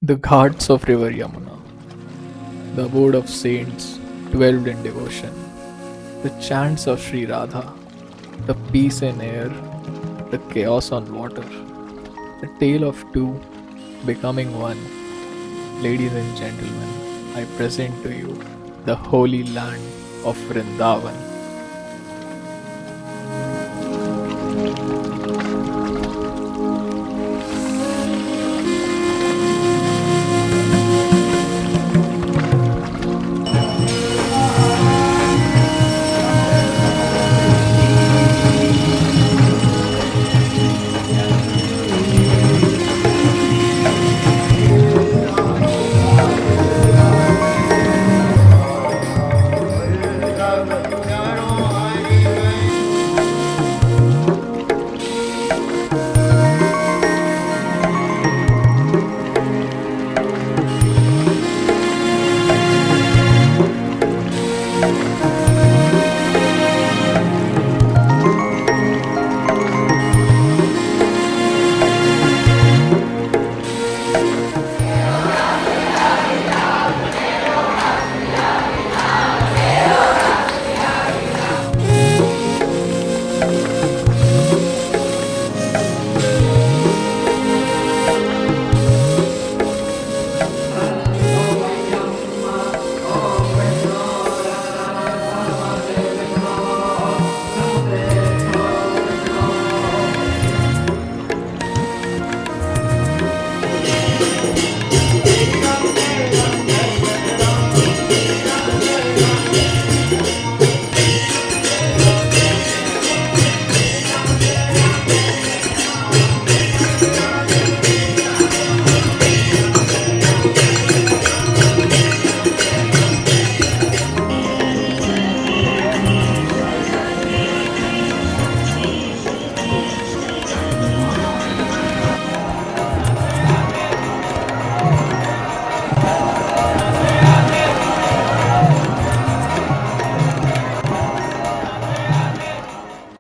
The ghats of river Yamuna, the abode of saints dwelled in devotion, the chants of Sri Radha, the peace in air, the chaos on water, the tale of two becoming one. Ladies and gentlemen, I present to you the holy land of Vrindavan.